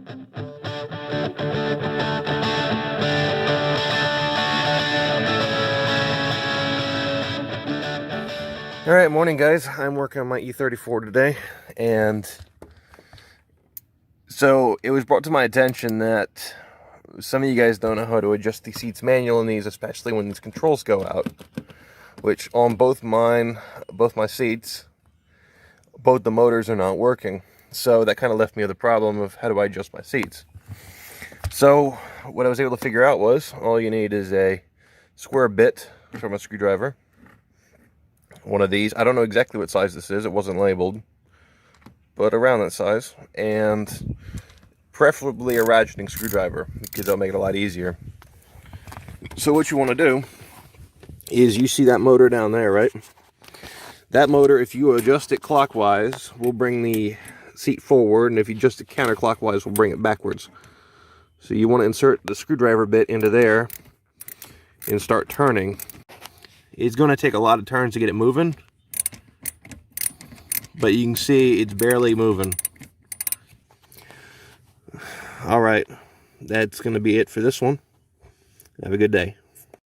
Alright, morning guys. I'm working on my E34 today, and so it was brought to my attention that some of you guys don't know how to adjust the seats manual in these, especially when these controls go out, which on both my seats, both the motors are not working. So that kind of left me with the problem of how do I adjust my seats. So what I was able to figure out was all you need is a square bit from a screwdriver. One of these. I don't know exactly what size this is. It wasn't labeled, but around that size, and preferably a ratcheting screwdriver because that'll make it a lot easier. So what you want to do is, you see that motor down there, right? That motor, if you adjust it clockwise, will bring the seat forward, and if you adjust it counterclockwise, will bring it backwards. So you want to insert the screwdriver bit into there and start turning. It's going to take a lot of turns to get it moving, but you can see it's barely moving. All right, that's going to be it for this one. Have a good day.